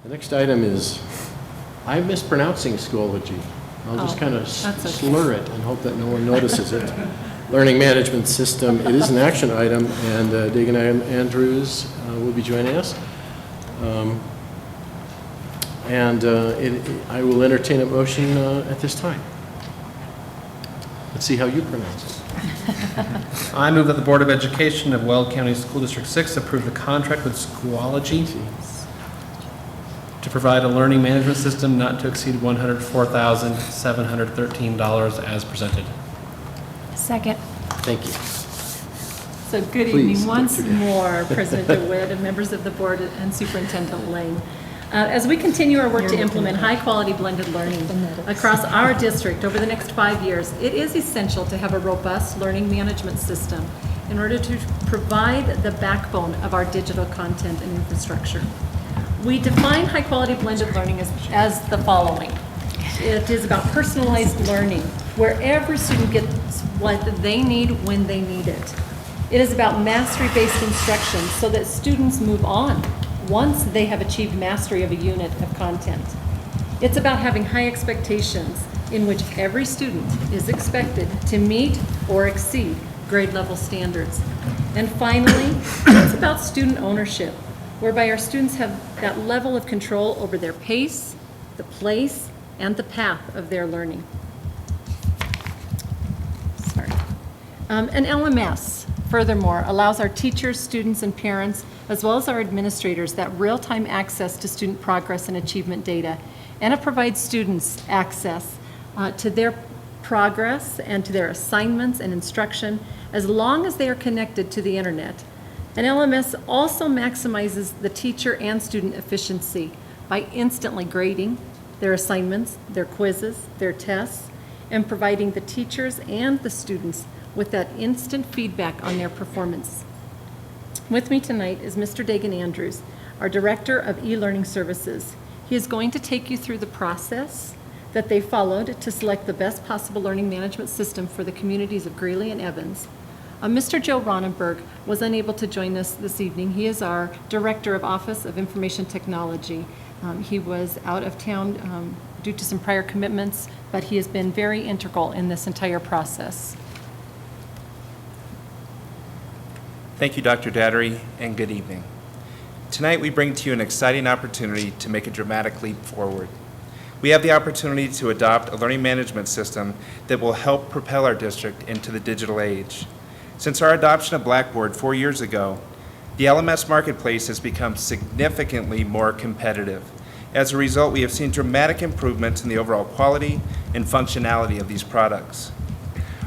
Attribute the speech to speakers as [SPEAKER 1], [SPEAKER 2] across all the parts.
[SPEAKER 1] The next item is, I'm mispronouncing Schoology. I'll just kind of slur it and hope that no one notices it. Learning Management System, it is an action item, and Dagan Andrews will be joining us. I will entertain a motion at this time. Let's see how you pronounce it.
[SPEAKER 2] I move that the Board of Education of Weld County School District 6 approve the contract with Schoology to provide a learning management system not to exceed $104,713 as presented.
[SPEAKER 3] Second.
[SPEAKER 1] Thank you.
[SPEAKER 4] So good evening once more, President DeWitt and members of the board and Superintendent Lane. As we continue our work to implement high-quality blended learning across our district over the next 5 years, it is essential to have a robust learning management system in order to provide the backbone of our digital content and infrastructure. We define high-quality blended learning as the following. It is about personalized learning, where every student gets what they need when they need it. It is about mastery-based instruction so that students move on once they have achieved mastery of a unit of content. It's about having high expectations in which every student is expected to meet or exceed grade level standards. And finally, it's about student ownership, whereby our students have that level of control over their pace, the place, and the path of their learning. An LMS, furthermore, allows our teachers, students, and parents, as well as our administrators, that real-time access to student progress and achievement data, and it provides students access to their progress and to their assignments and instruction as long as they are connected to the internet. An LMS also maximizes the teacher and student efficiency by instantly grading their assignments, their quizzes, their tests, and providing the teachers and the students with that instant feedback on their performance. With me tonight is Mr. Dagan Andrews, our Director of E-Learning Services. He is going to take you through the process that they followed to select the best possible learning management system for the communities of Greeley and Evans. Mr. Joe Ronenberg was unable to join us this evening. He is our Director of Office of Information Technology. He was out of town due to some prior commitments, but he has been very integral in this entire process.
[SPEAKER 5] Thank you, Dr. Dattery, and good evening. Tonight we bring to you an exciting opportunity to make a dramatic leap forward. We have the opportunity to adopt a learning management system that will help propel our district into the digital age. Since our adoption of Blackboard 4 years ago, the LMS marketplace has become significantly more competitive. As a result, we have seen dramatic improvements in the overall quality and functionality of these products.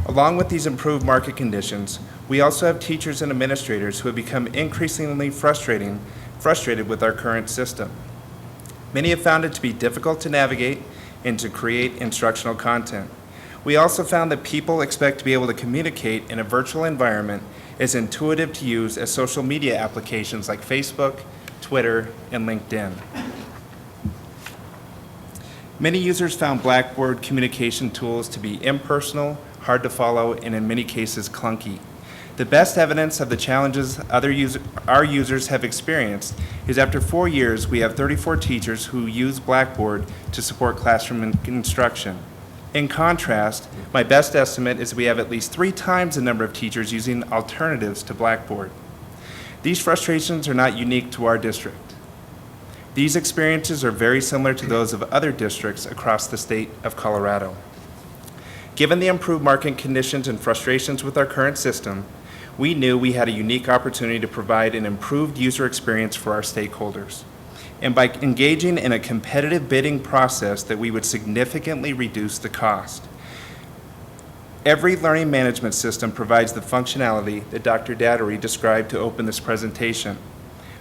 [SPEAKER 5] Along with these improved market conditions, we also have teachers and administrators who have become increasingly frustrated with our current system. Many have found it to be difficult to navigate and to create instructional content. We also found that people expect to be able to communicate in a virtual environment as intuitive to use as social media applications like Facebook, Twitter, and LinkedIn. Many users found Blackboard communication tools to be impersonal, hard to follow, and in many cases clunky. The best evidence of the challenges our users have experienced is after 4 years, we have 34 teachers who use Blackboard to support classroom instruction. In contrast, my best estimate is we have at least 3 times the number of teachers using alternatives to Blackboard. These frustrations are not unique to our district. These experiences are very similar to those of other districts across the state of Colorado. Given the improved market conditions and frustrations with our current system, we knew we had a unique opportunity to provide an improved user experience for our stakeholders. And by engaging in a competitive bidding process, that we would significantly reduce the cost. Every learning management system provides the functionality that Dr. Dattery described to open this presentation.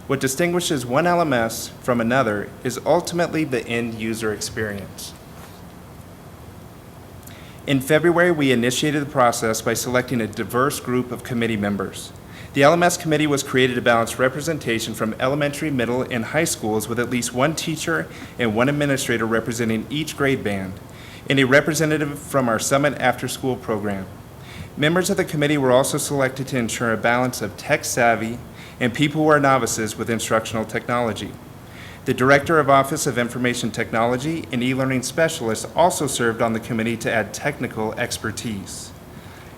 [SPEAKER 5] What distinguishes one LMS from another is ultimately the end user experience. In February, we initiated the process by selecting a diverse group of committee members. The LMS committee was created to balance representation from elementary, middle, and high schools with at least 1 teacher and 1 administrator representing each grade band, and a representative from our Summit after-school program. Members of the committee were also selected to ensure a balance of tech-savvy and people who are novices with instructional technology. The Director of Office of Information Technology and e-learning specialist also served on the committee to add technical expertise.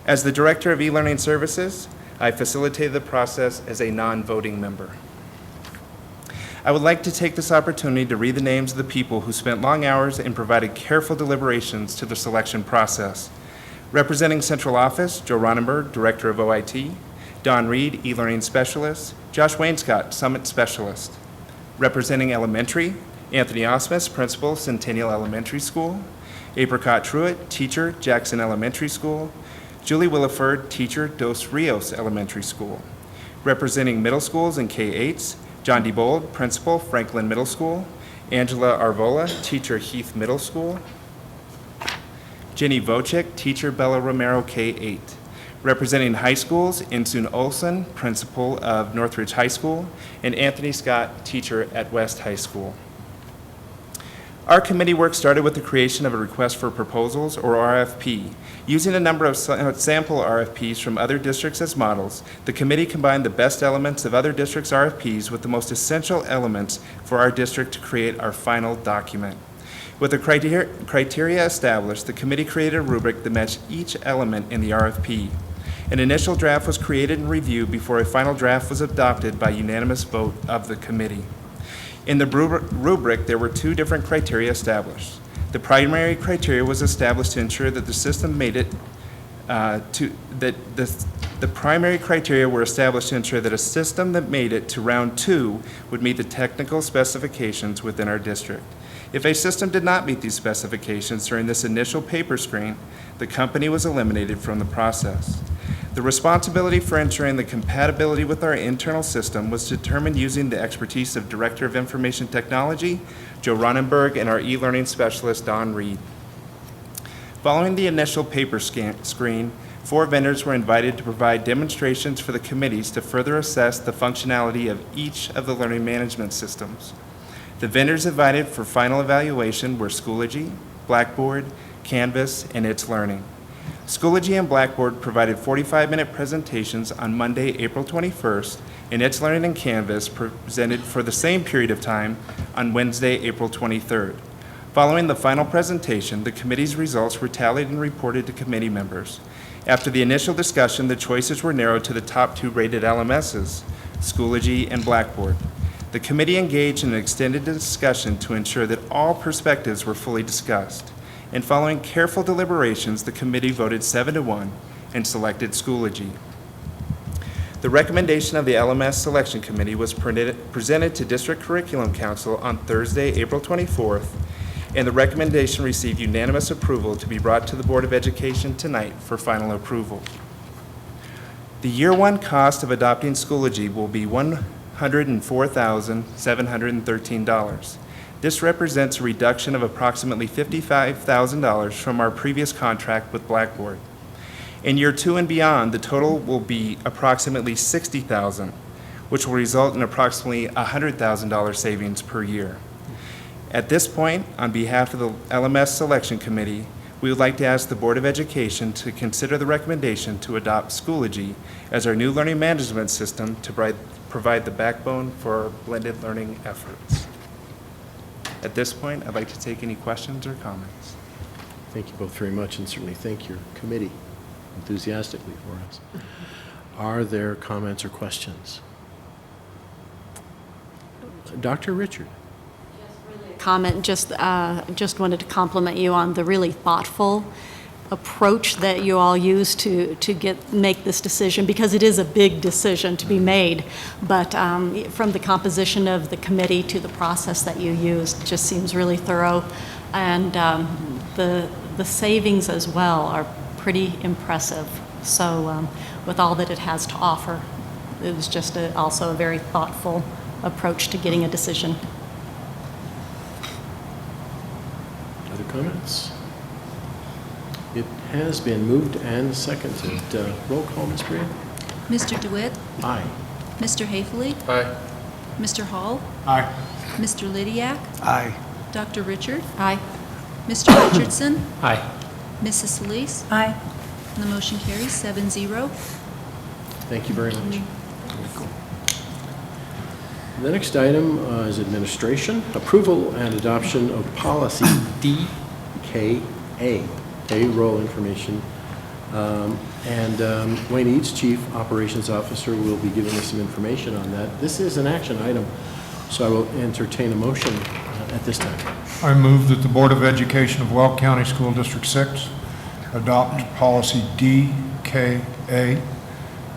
[SPEAKER 5] As the Director of E-Learning Services, I facilitated the process as a non-voting member. I would like to take this opportunity to read the names of the people who spent long hours and provided careful deliberations to the selection process. Representing Central Office, Joe Ronenberg, Director of OIT, Don Reed, E-Learning Specialist, Josh Wainscott, Summit Specialist. Representing Elementary, Anthony Osmus, Principal, Centennial Elementary School, Apricot Truitt, Teacher, Jackson Elementary School, Julie Williford, Teacher, Dos Rios Elementary School. Representing middle schools and K-8s, John D. Bold, Principal, Franklin Middle School, Angela Arvola, Teacher, Heath Middle School, Jenny Vocek, Teacher, Bella Romero, K-8. Representing high schools, Insun Olson, Principal of Northridge High School, and Anthony Scott, Teacher at West High School. Our committee work started with the creation of a request for proposals, or RFP. Using a number of sample RFPs from other districts as models, the committee combined the best elements of other districts' RFPs with the most essential elements for our district to create our final document. With the criteria established, the committee created a rubric that matched each element in the RFP. An initial draft was created and reviewed before a final draft was adopted by unanimous vote of the committee. In the rubric, there were two different criteria established. The primary criteria was established to ensure that the system made it the primary criteria were established to ensure that a system that made it to round 2 would meet the technical specifications within our district. If a system did not meet these specifications during this initial paper screen, the company was eliminated from the process. The responsibility for ensuring the compatibility with our internal system was determined using the expertise of Director of Information Technology, Joe Ronenberg, and our e-learning specialist, Don Reed. Following the initial paper screen, 4 vendors were invited to provide demonstrations for the committees to further assess the functionality of each of the learning management systems. The vendors invited for final evaluation were Schoology, Blackboard, Canvas, and It's Learning. Schoology and Blackboard provided 45-minute presentations on Monday, April 21st, and It's Learning and Canvas presented for the same period of time on Wednesday, April 23rd. Following the final presentation, the committee's results were tallied and reported to committee members. After the initial discussion, the choices were narrowed to the top 2 rated LMSs, Schoology and Blackboard. The committee engaged in an extended discussion to ensure that all perspectives were fully discussed. And following careful deliberations, the committee voted 7-1 and selected Schoology. The recommendation of the LMS Selection Committee was presented to District Curriculum Council on Thursday, April 24th, and the recommendation received unanimous approval to be brought to the Board of Education tonight for final approval. The year 1 cost of adopting Schoology will be $104,713. This represents a reduction of approximately $55,000 from our previous contract with Blackboard. In year 2 and beyond, the total will be approximately $60,000, which will result in approximately $100,000 savings per year. At this point, on behalf of the LMS Selection Committee, we would like to ask the Board of Education to consider the recommendation to adopt Schoology as our new learning management system to provide the backbone for our blended learning efforts. At this point, I'd like to take any questions or comments.
[SPEAKER 1] Thank you both very much, and certainly thank your committee enthusiastically for us. Are there comments or questions? Dr. Richard.
[SPEAKER 6] Comment, just wanted to compliment you on the really thoughtful approach that you all use to make this decision, because it is a big decision to be made. But from the composition of the committee to the process that you used, just seems really thorough, and the savings as well are pretty impressive. So with all that it has to offer, it was just also a very thoughtful approach to getting a decision.
[SPEAKER 1] Other comments? It has been moved and seconded. Roll call, Ms. Bray?
[SPEAKER 3] Mr. DeWitt?
[SPEAKER 1] Aye.
[SPEAKER 3] Mr. Haefele?
[SPEAKER 2] Aye.
[SPEAKER 3] Mr. Hall?
[SPEAKER 2] Aye.
[SPEAKER 3] Mr. Lydiak?
[SPEAKER 2] Aye.
[SPEAKER 3] Dr. Richard?
[SPEAKER 6] Aye.
[SPEAKER 3] Mr. Richardson?
[SPEAKER 2] Aye.
[SPEAKER 3] Mrs. Solis?
[SPEAKER 4] Aye.
[SPEAKER 3] And the motion carries 7-0.
[SPEAKER 1] Thank you very much. The next item is administration, approval and adoption of policy DKA, payroll information. Wayne Eads, Chief Operations Officer, will be giving us some information on that. This is an action item, so I will entertain a motion at this time.
[SPEAKER 7] I move that the Board of Education of Weld County School District 6 adopt policy DKA,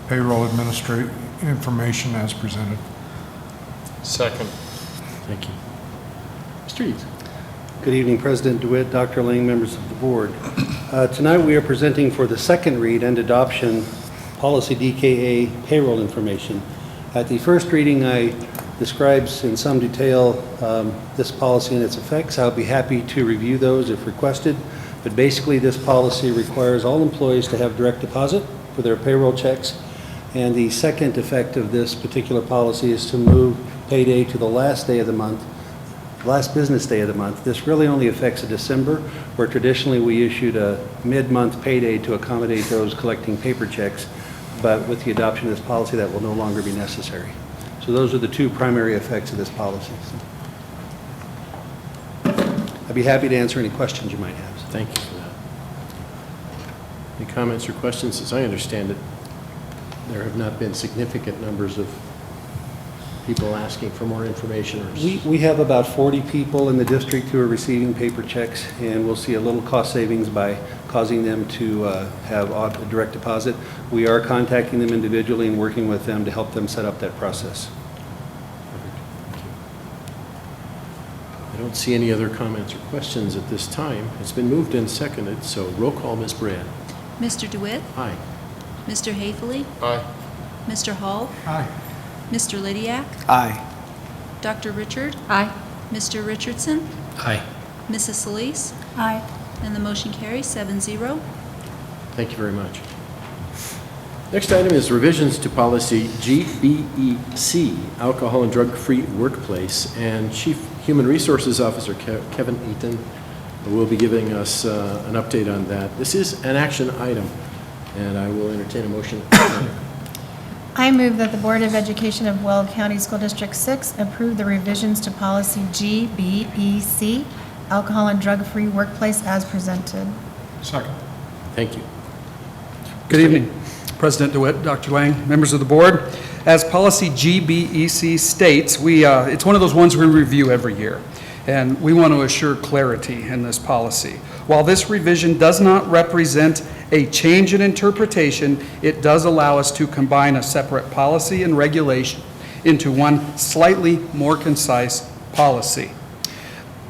[SPEAKER 7] payroll administrative information as presented.
[SPEAKER 8] Second.
[SPEAKER 1] Thank you. Mr. Eads.
[SPEAKER 9] Good evening, President DeWitt, Dr. Lang, members of the board. Tonight we are presenting for the second read and adoption policy DKA payroll information. At the first reading, I describes in some detail this policy and its effects. I'll be happy to review those if requested, but basically this policy requires all employees to have direct deposit for their payroll checks, and the second effect of this particular policy is to move payday to the last day of the month, last business day of the month. This really only affects December, where traditionally we issued a mid-month payday to accommodate those collecting paper checks, but with the adoption of this policy that will no longer be necessary. So those are the two primary effects of this policy. I'd be happy to answer any questions you might have.
[SPEAKER 1] Thank you for that. Any comments or questions? As I understand it, there have not been significant numbers of people asking for more information.
[SPEAKER 9] We have about 40 people in the district who are receiving paper checks, and we'll see a little cost savings by causing them to have a direct deposit. We are contacting them individually and working with them to help them set up that process.
[SPEAKER 1] I don't see any other comments or questions at this time. It's been moved and seconded, so roll call, Ms. Brand.
[SPEAKER 3] Mr. DeWitt?
[SPEAKER 1] Aye.
[SPEAKER 3] Mr. Haefele?
[SPEAKER 8] Aye.
[SPEAKER 3] Mr. Hall?
[SPEAKER 7] Aye.
[SPEAKER 3] Mr. Lydiak?
[SPEAKER 5] Aye.
[SPEAKER 3] Dr. Richard?
[SPEAKER 4] Aye.
[SPEAKER 3] Mr. Richardson?
[SPEAKER 2] Aye.
[SPEAKER 3] Mrs. Solis?
[SPEAKER 4] Aye.
[SPEAKER 3] And the motion carries 7-0.
[SPEAKER 1] Thank you very much. Next item is revisions to policy GBEC, alcohol and drug-free workplace, and Chief Human Resources Officer Kevin Eaton will be giving us an update on that. This is an action item, and I will entertain a motion.
[SPEAKER 10] I move that the Board of Education of Weld County School District 6 approve the revisions to policy GBEC, alcohol and drug-free workplace as presented.
[SPEAKER 7] Second.
[SPEAKER 1] Thank you.
[SPEAKER 11] Good evening, President DeWitt, Dr. Lang, members of the board. As policy GBEC states, it's one of those ones we review every year, and we want to assure clarity in this policy. While this revision does not represent a change in interpretation, it does allow us to combine a separate policy and regulation into one slightly more concise policy.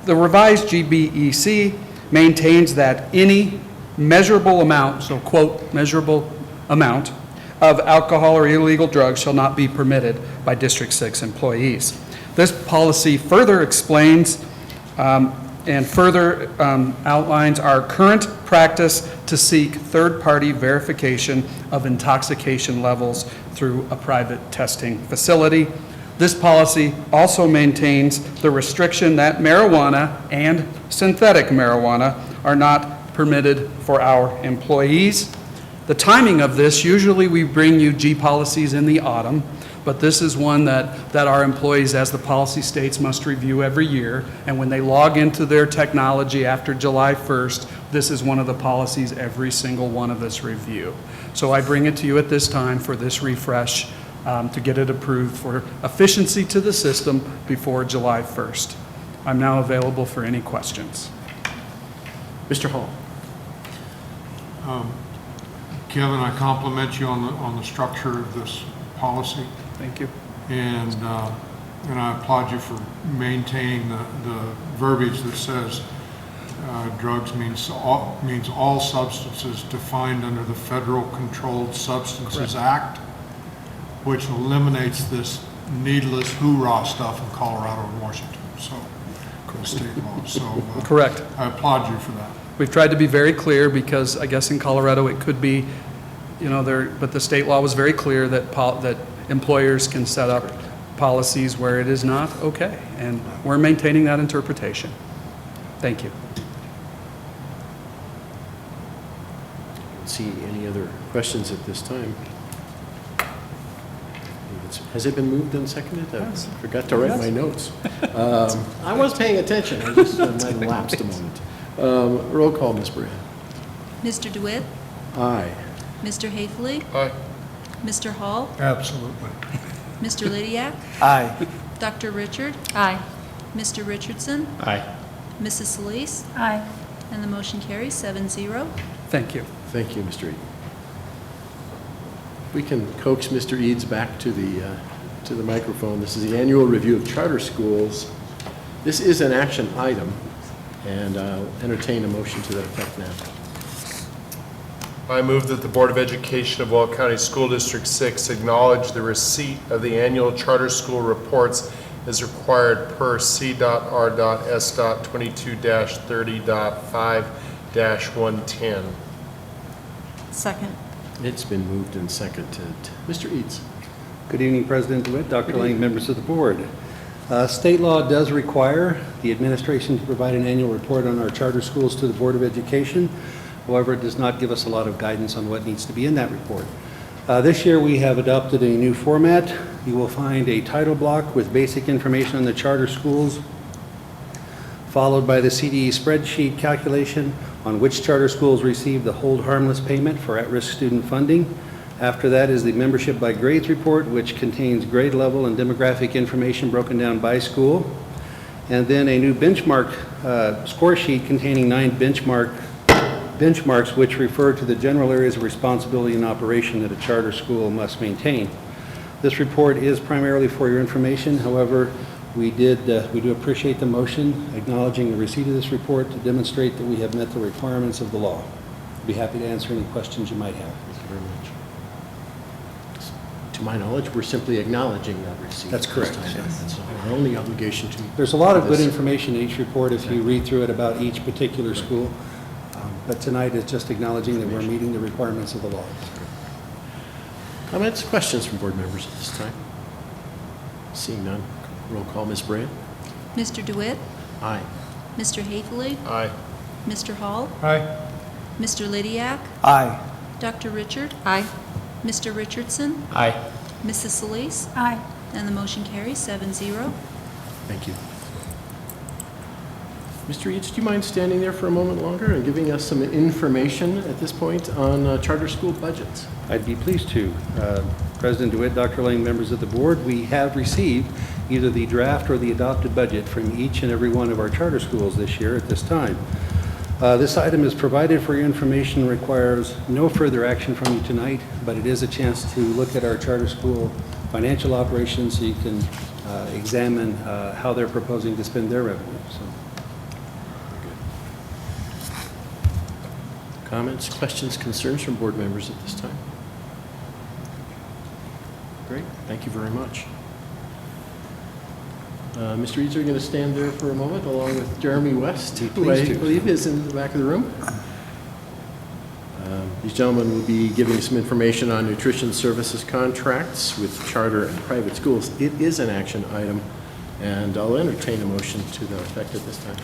[SPEAKER 11] The revised GBEC maintains that any measurable amount, so quote, measurable amount of alcohol or illegal drugs shall not be permitted by District 6 employees. This policy further explains and further outlines our current practice to seek third-party verification of intoxication levels through a private testing facility. This policy also maintains the restriction that marijuana and synthetic marijuana are not permitted for our employees. The timing of this, usually we bring you G policies in the autumn, but this is one that our employees, as the policy states, must review every year. And when they log into their technology after July 1st, this is one of the policies every single one of us review. So I bring it to you at this time for this refresh to get it approved for efficiency to the system before July 1st. I'm now available for any questions.
[SPEAKER 1] Mr. Hall.
[SPEAKER 7] Kevin, I compliment you on the structure of this policy,
[SPEAKER 11] Thank you.
[SPEAKER 7] and I applaud you for maintaining the verbiage that says drugs means all substances defined under the Federal Controlled Substances Act, which eliminates this needless hoorah stuff in Colorado and Washington, so, state law. So
[SPEAKER 11] Correct.
[SPEAKER 7] I applaud you for that.
[SPEAKER 11] We've tried to be very clear because I guess in Colorado it could be, but the state law was very clear that that employers can set up policies where it is not okay, and we're maintaining that interpretation. Thank you.
[SPEAKER 1] See any other questions at this time? Has it been moved and seconded? I forgot to write my notes. I was paying attention. I just might have lapsed a moment. Roll call, Ms. Brand.
[SPEAKER 3] Mr. DeWitt?
[SPEAKER 1] Aye.
[SPEAKER 3] Mr. Haefele?
[SPEAKER 8] Aye.
[SPEAKER 3] Mr. Hall?
[SPEAKER 7] Absolutely.
[SPEAKER 3] Mr. Lydiak?
[SPEAKER 5] Aye.
[SPEAKER 3] Dr. Richard?
[SPEAKER 6] Aye.
[SPEAKER 3] Mr. Richardson?
[SPEAKER 2] Aye.
[SPEAKER 3] Mrs. Solis?
[SPEAKER 10] Aye.
[SPEAKER 3] And the motion carries 7-0.
[SPEAKER 11] Thank you.
[SPEAKER 1] Thank you, Mr. Eads. We can coax Mr. Eads back to the microphone. This is the annual review of charter schools. This is an action item, and I'll entertain a motion to that effect now.
[SPEAKER 8] I move that the Board of Education of Weld County School District 6 acknowledge the receipt of the annual charter school reports as required per C.R.S.22-30.5-110.
[SPEAKER 6] Second.
[SPEAKER 1] It's been moved and seconded. Mr. Eads.
[SPEAKER 9] Good evening, President DeWitt, Dr. Lang, members of the board. State law does require the administration to provide an annual report on our charter schools to the Board of Education. However, it does not give us a lot of guidance on what needs to be in that report. This year, we have adopted a new format. You will find a title block with basic information on the charter schools, followed by the CDE spreadsheet calculation on which charter schools receive the hold harmless payment for at-risk student funding. After that is the membership by grades report, which contains grade level and demographic information broken down by school. And then a new benchmark score sheet containing 9 benchmarks which refer to the general areas of responsibility and operation that a charter school must maintain. This report is primarily for your information. However, we do appreciate the motion acknowledging the receipt of this report to demonstrate that we have met the requirements of the law. I'd be happy to answer any questions you might have.
[SPEAKER 1] Thank you very much. To my knowledge, we're simply acknowledging that receipt.
[SPEAKER 9] That's correct.
[SPEAKER 1] That's our only obligation to.
[SPEAKER 9] There's a lot of good information in each report if you read through it about each particular school. But tonight is just acknowledging that we're meeting the requirements of the law.
[SPEAKER 1] Comments, questions from board members at this time? Seeing none, roll call, Ms. Brand.
[SPEAKER 3] Mr. DeWitt?
[SPEAKER 1] Aye.
[SPEAKER 3] Mr. Haefele?
[SPEAKER 8] Aye.
[SPEAKER 3] Mr. Hall?
[SPEAKER 7] Aye.
[SPEAKER 3] Mr. Lydiak?
[SPEAKER 5] Aye.
[SPEAKER 3] Dr. Richard?
[SPEAKER 6] Aye.
[SPEAKER 3] Mr. Richardson?
[SPEAKER 2] Aye.
[SPEAKER 3] Mrs. Solis?
[SPEAKER 10] Aye.
[SPEAKER 3] And the motion carries 7-0.
[SPEAKER 1] Thank you. Mr. Eads, do you mind standing there for a moment longer and giving us some information at this point on charter school budgets?
[SPEAKER 9] I'd be pleased to. President DeWitt, Dr. Lang, members of the board, we have received either the draft or the adopted budget from each and every one of our charter schools this year at this time. This item is provided for your information, requires no further action from you tonight, but it is a chance to look at our charter school financial operations so you can examine how they're proposing to spend their revenue. So.
[SPEAKER 1] Comments, questions, concerns from board members at this time? Great, thank you very much. Mr. Eads, are you going to stand there for a moment along with Jeremy West, who I believe is in the back of the room? These gentlemen will be giving some information on nutrition services contracts with charter and private schools. It is an action item, and I'll entertain a motion to that effect at this time.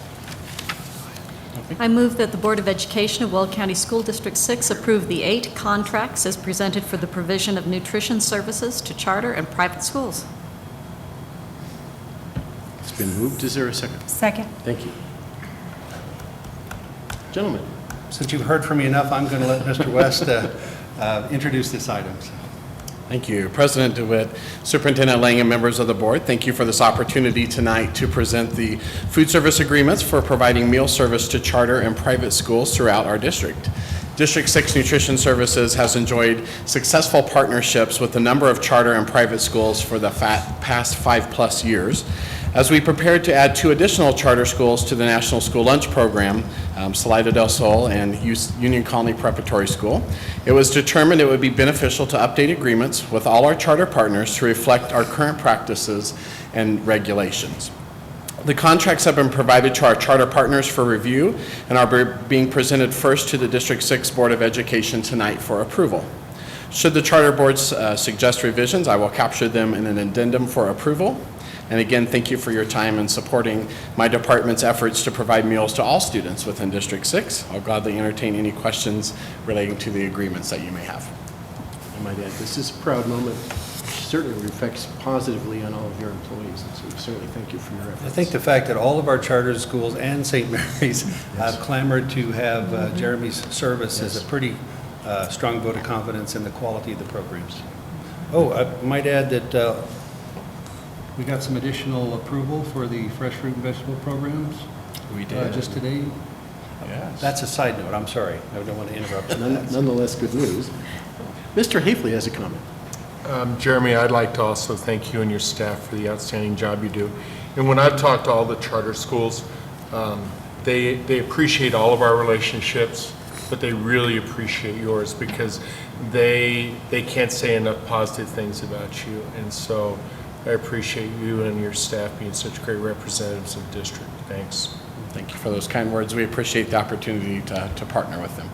[SPEAKER 6] I move that the Board of Education of Weld County School District 6 approve the 8 contracts as presented for the provision of nutrition services to charter and private schools.
[SPEAKER 1] It's been moved. Is there a second?
[SPEAKER 10] Second.
[SPEAKER 1] Thank you. Gentlemen.
[SPEAKER 9] Since you've heard from me enough, I'm going to let Mr. West introduce this item. So.
[SPEAKER 12] Thank you. President DeWitt, Superintendent Lang, and members of the board, thank you for this opportunity tonight to present the food service agreements for providing meal service to charter and private schools throughout our district. District 6 Nutrition Services has enjoyed successful partnerships with a number of charter and private schools for the past 5+ years. As we prepared to add 2 additional charter schools to the National School Lunch Program, Salida del Sol and Union Colony Preparatory School, it was determined it would be beneficial to update agreements with all our charter partners to reflect our current practices and regulations. The contracts have been provided to our charter partners for review and are being presented first to the District 6 Board of Education tonight for approval. Should the charter boards suggest revisions, I will capture them in an addendum for approval. And again, thank you for your time in supporting my department's efforts to provide meals to all students within District 6. I'll gladly entertain any questions relating to the agreements that you may have.
[SPEAKER 1] I might add, this is a proud moment. certainly reflects positively on all of your employees, and so we certainly thank you for your efforts.
[SPEAKER 9] I think the fact that all of our charter schools and St. Mary's have clamored to have Jeremy's service is a pretty strong vote of confidence in the quality of the programs. Oh, I might add that we got some additional approval for the fresh fruit and vegetable programs.
[SPEAKER 12] We did.
[SPEAKER 9] Just today.
[SPEAKER 12] Yes.
[SPEAKER 9] That's a side note, I'm sorry. I don't want to interrupt you.
[SPEAKER 1] Nonetheless, good news. Mr. Hafley has a comment.
[SPEAKER 8] Jeremy, I'd like to also thank you and your staff for the outstanding job you do. And when I've talked to all the charter schools, they appreciate all of our relationships, but they really appreciate yours because they can't say enough positive things about you. And so I appreciate you and your staff being such great representatives of the district. Thanks.
[SPEAKER 12] Thank you for those kind words. We appreciate the opportunity to partner with them.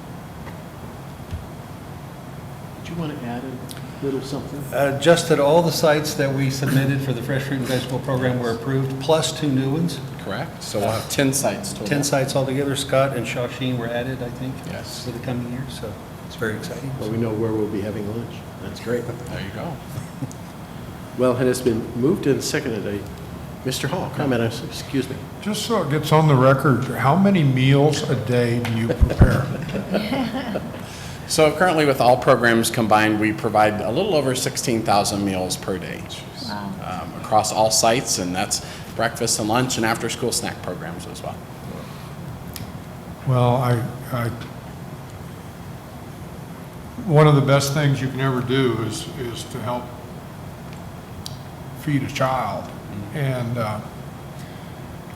[SPEAKER 1] Did you want to add a little something?
[SPEAKER 9] Just that all the sites that we submitted for the fresh fruit and vegetable program were approved, plus 2 new ones.
[SPEAKER 12] Correct. So we'll have 10 sites total.
[SPEAKER 9] 10 sites altogether. Scott and Shawsheen were added, I think,
[SPEAKER 12] Yes.
[SPEAKER 9] for the coming year, so it's very exciting.
[SPEAKER 1] Well, we know where we'll be having lunch. That's great.
[SPEAKER 12] There you go.
[SPEAKER 1] Well, it has been moved and seconded. Mr. Hall, comment, excuse me.
[SPEAKER 7] Just so it gets on the record, how many meals a day do you prepare?
[SPEAKER 12] So currently, with all programs combined, we provide a little over 16,000 meals per day across all sites, and that's breakfast and lunch and after-school snack programs as well.
[SPEAKER 7] Well, one of the best things you can ever do is to help feed a child. And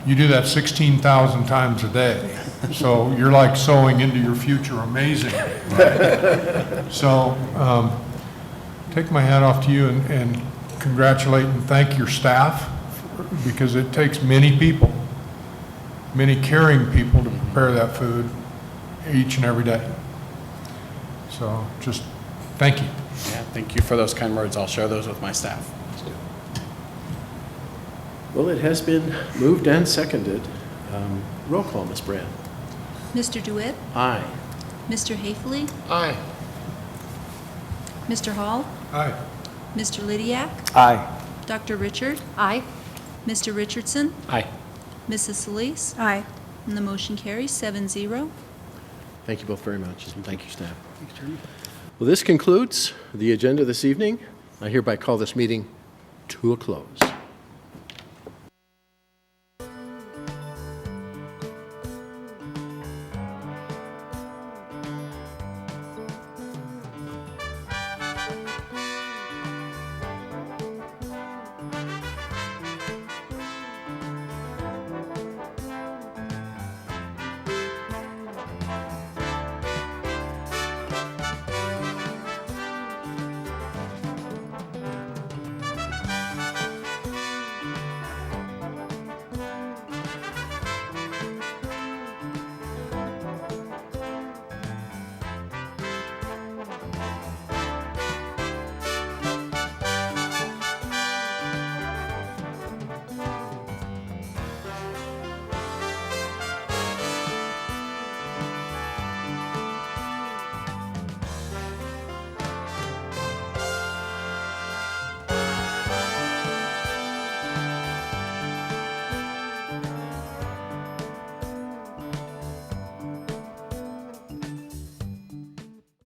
[SPEAKER 7] you do that 16,000 times a day. So you're like sowing into your future amazingly. Right? So take my hat off to you and congratulate and thank your staff, because it takes many people, many caring people to prepare that food each and every day. So just thank you.
[SPEAKER 12] Yeah, thank you for those kind words. I'll share those with my staff.
[SPEAKER 1] Well, it has been moved and seconded. Roll call, Ms. Brand.
[SPEAKER 3] Mr. DeWitt?
[SPEAKER 1] Aye.
[SPEAKER 3] Mr. Hafley?
[SPEAKER 8] Aye.
[SPEAKER 3] Mr. Hall?
[SPEAKER 7] Aye.
[SPEAKER 3] Mr. Lydiak?
[SPEAKER 9] Aye.
[SPEAKER 3] Dr. Richard?
[SPEAKER 6] Aye.
[SPEAKER 3] Mr. Richardson?
[SPEAKER 12] Aye.
[SPEAKER 3] Mrs. Solis?
[SPEAKER 10] Aye.
[SPEAKER 3] And the motion carries 7-0.
[SPEAKER 1] Thank you both very much, and thank you, staff. Well, this concludes the agenda this evening. I hereby call this meeting to a close.